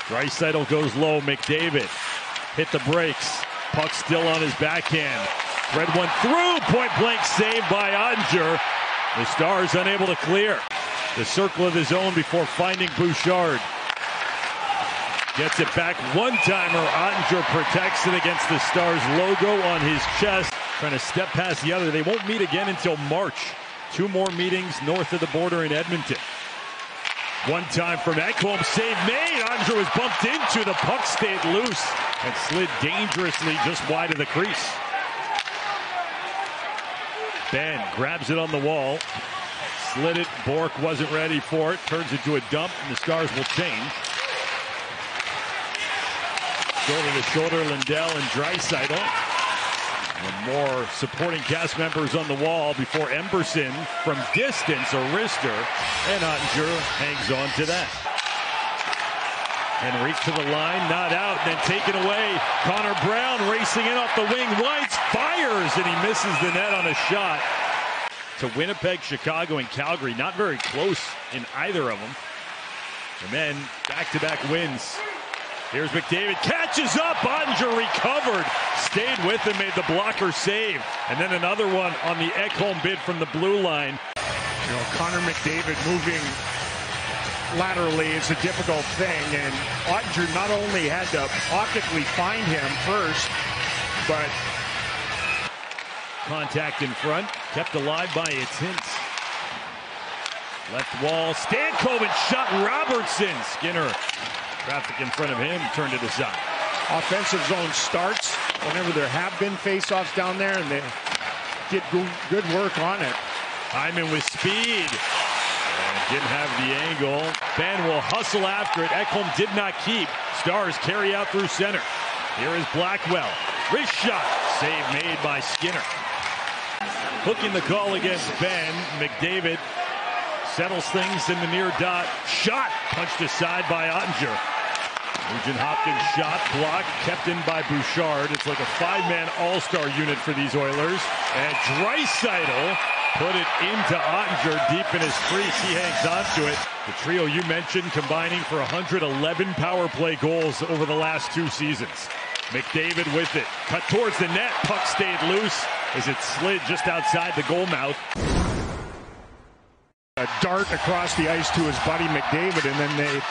Draisaitl goes low. McDavid hit the brakes. Puck still on his backhand. Red one through. Point blank save by Ottinger. The Stars unable to clear the circle of the zone before finding Bouchard. Gets it back. One-timer. Ottinger protects it against the Stars logo on his chest. Trying to step past the other. They won't meet again until March. 2 more meetings north of the border in Edmonton. One time from Ekholm, save made. Ottinger was bumped into. The puck stayed loose and slid dangerously just wide of the crease. Ben grabs it on the wall. Slid it. Bork wasn't ready for it. Turns into a dump, and the Stars will change. Shoulder to shoulder, Lindell and Draisaitl. And more supporting cast members on the wall before Emberson from distance, a wrister, and Ottinger hangs on to that. Henrique to the line, not out, then taken away. Connor Brown racing in off the wing. Weitz fires, and he misses the net on a shot. To Winnipeg, Chicago, and Calgary, not very close in either of them. And then back-to-back wins. Here's McDavid, catches up, Ottinger recovered, stayed with him, made the blocker save, and then another one on the Ekholm bid from the blue line. You know, Connor McDavid moving laterally is a difficult thing, and Ottinger not only had to optically find him first, but contact in front, kept alive by its hints. Left wall, Stankoven shot Robertson, Skinner. Traffic in front of him, turned it aside. Offensive zone starts whenever there have been faceoffs down there, and they get good work on it. Hyman with speed. And didn't have the angle. Ben will hustle after it. Ekholm did not keep. Stars carry out through center. Here is Blackwell. Wrist shot. Save made by Skinner. Hooking the call against Ben. McDavid settles things in the near dot. Shot punched aside by Ottinger. Nugent Hopkins shot blocked, kept in by Bouchard. It's like a 5-man all-star unit for these Oilers. And Draisaitl put it into Ottinger deep in his crease. He hangs on to it. The trio you mentioned combining for 111 power play goals over the last 2 seasons. McDavid with it. Cut towards the net. Puck stayed loose as it slid just outside the goal mouth. A dart across the ice to his buddy McDavid, and then they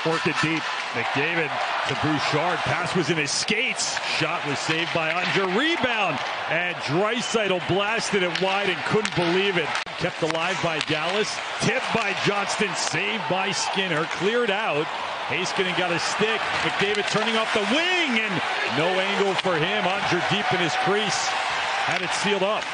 work it deep. McDavid to Bouchard. Pass was in his skates. Shot was saved by Ottinger. Rebound. And Draisaitl blasted it wide and couldn't believe it. Kept alive by Dallas. Tipped by Johnston. Saved by Skinner. Cleared out. Heiskanen got a stick. McDavid turning off the wing. And no angle for him. Ottinger deep in his crease. Had it sealed up.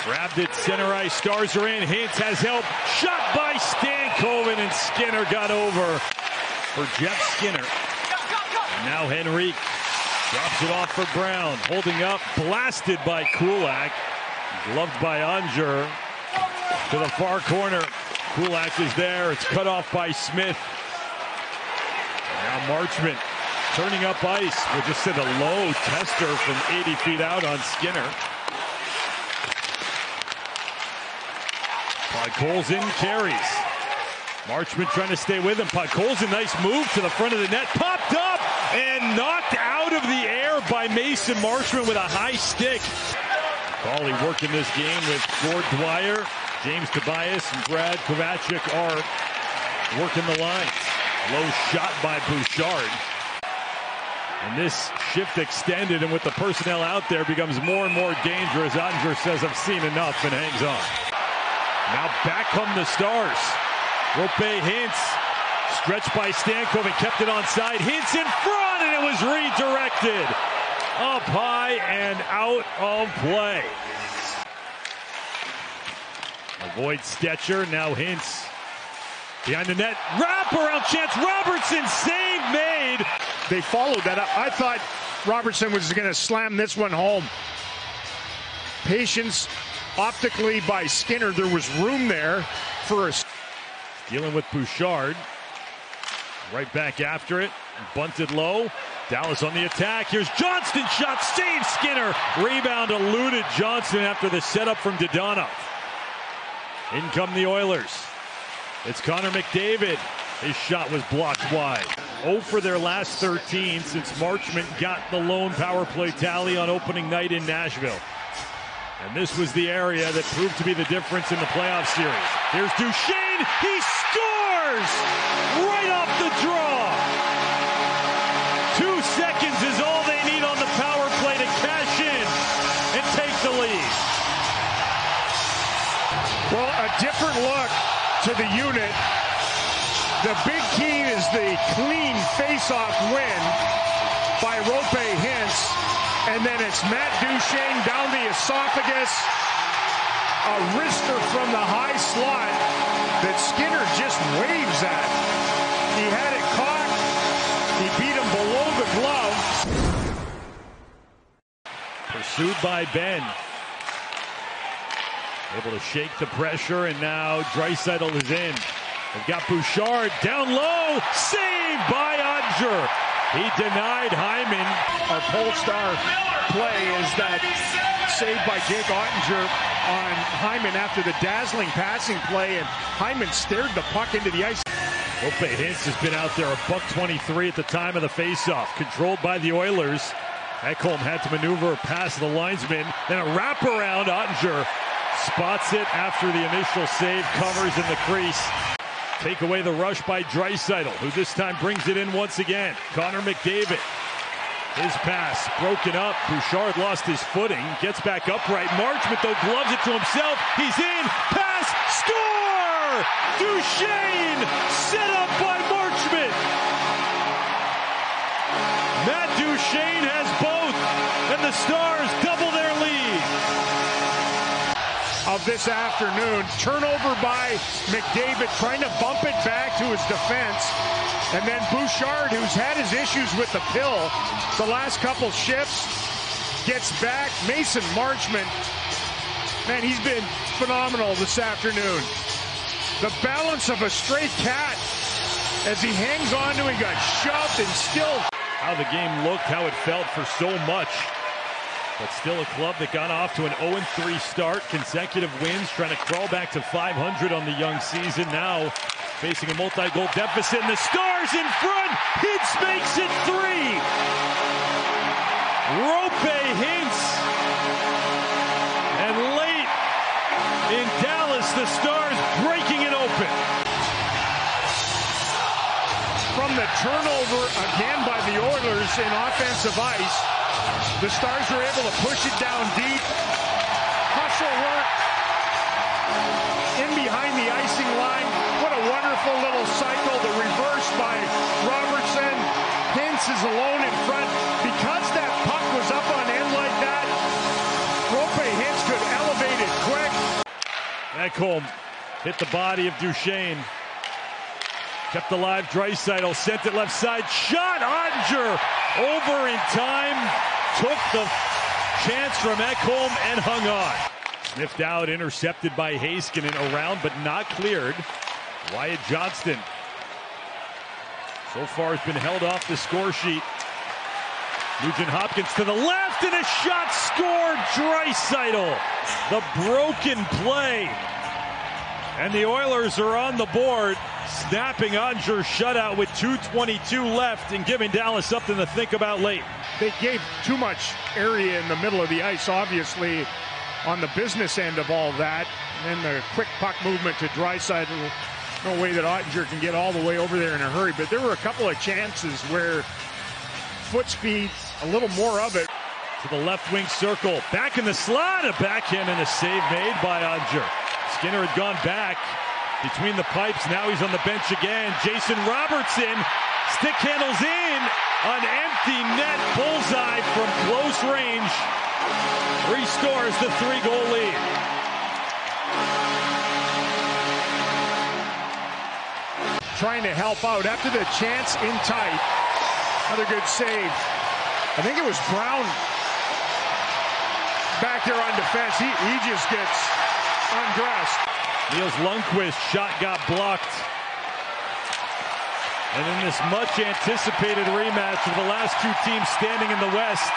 Grabbed it, center ice, Stars are in, Hintz has help, shot by Stankoven, and Skinner got over for Jeff Skinner. And now Henrique drops it off for Brown, holding up, blasted by Kulak, gloved by Ottinger to the far corner. Kulak is there, it's cut off by Smith. Now Marchment turning up ice, we'll just send a low tester from 80 feet out on Skinner. Podkolzin carries. Marchment trying to stay with him. Podkolzin, nice move to the front of the net. Popped up and knocked out of the air by Mason Marchment with a high stick. Cawley working this game with Gord Dwyer, James Tobias, and Brad Kovacic are working the lines. Low shot by Bouchard. And this shift extended, and with the personnel out there, becomes more and more dangerous. Ottinger says, I've seen enough, and hangs on. Now back come the Stars. Rope Hintz, stretched by Stankoven, kept it onside. Hintz in front, and it was redirected. Up high and out of play. Avoid Stetcher, now Hintz. Behind the net, wraparound chance, Robertson, save made. They followed that. I thought Robertson was going to slam this one home. Patience optically by Skinner. There was room there for a... Dealing with Bouchard. Right back after it. Bunted low. Dallas on the attack. Here's Johnston. Shot. Save Skinner. Rebound eluded Johnston after the setup from Dodonov. In come the Oilers. It's Connor McDavid. His shot was blocked wide. 0 for their last 13 since Marchment got the lone power play tally on opening night in Nashville. And this was the area that proved to be the difference in the playoff series. Here's Duchesne. He scores right off the draw. 2 seconds is all they need on the power play to cash in and take the lead. Well, a different look to the unit. The big key is the clean face-off win by Rope Hintz. And then it's Matt Duchesne down the esophagus. A wrister from the high slot that Skinner just waves at. He had it caught. He beat him below the glove. Pursued by Ben. Able to shake the pressure, and now Draisaitl is in. They've got Bouchard down low. Saved by Ottinger. He denied Hyman. Our Polestar play is that saved by Jake Ottinger on Hyman after the dazzling passing play, and Hyman stared the puck into the ice. Rope Hintz has been out there $1.23 at the time of the faceoff. Controlled by the Oilers. Ekholm had to maneuver past the linesman. Then a wraparound. Ottinger spots it after the initial save, covers in the crease. Take away the rush by Draisaitl, who this time brings it in once again. Connor McDavid. His pass broken up. Bouchard lost his footing. Gets back upright. Marchment, though, gloves it to himself. He's in. Pass. Score! Duchesne set up by Marchment. Matt Duchesne has both, and the Stars double their lead. Of this afternoon, turnover by McDavid, trying to bump it back to his defense, and then Bouchard, who's had his issues with the pill the last couple shifts, gets back. Mason Marchment, man, he's been phenomenal this afternoon. The balance of a stray cat as he hangs on to it, got shoved and still. How the game looked, how it felt for so much. But still a club that got off to an 0-3 start. Consecutive wins, trying to crawl back to 500 on the young season. Now facing a multi-goal deficit, and the Stars in front. Hintz makes it 3. Rope Hintz. And late in Dallas, the Stars breaking it open. From the turnover again by the Oilers in offensive ice, the Stars were able to push it down deep. Hustle work in behind the icing line. What a wonderful little cycle. The reverse by Robertson. Hintz is alone in front. Because that puck was up on end like that, Rope Hintz could elevate it quick. Ekholm hit the body of Duchesne. Kept alive Draisaitl, sent it left side. Shot! Ottinger over in time. Took the chance from Ekholm and hung on. Sniffed out, intercepted by Heiskanen, around but not cleared. Wyatt Johnston so far has been held off the score sheet. Nugent Hopkins to the left, and a shot scored. Draisaitl, the broken play. And the Oilers are on the board, snapping Ottinger's shutout with 2:22 left and giving Dallas something to think about late. They gave too much area in the middle of the ice, obviously, on the business end of all that. And then the quick puck movement to Draisaitl. No way that Ottinger can get all the way over there in a hurry. But there were a couple of chances where foot speed, a little more of it. To the left wing circle. Back in the slot. A backhand and a save made by Ottinger. Skinner had gone back between the pipes. Now he's on the bench again. Jason Robertson. Stick handles in. An empty net bullseye from close range. Restores the 3-goal lead. Trying to help out after the chance in tight. Another good save. I think it was Brown back there on defense. He just gets undressed. Niels Lundqvist shot got blocked. And in this much anticipated rematch of the last two teams standing in the West,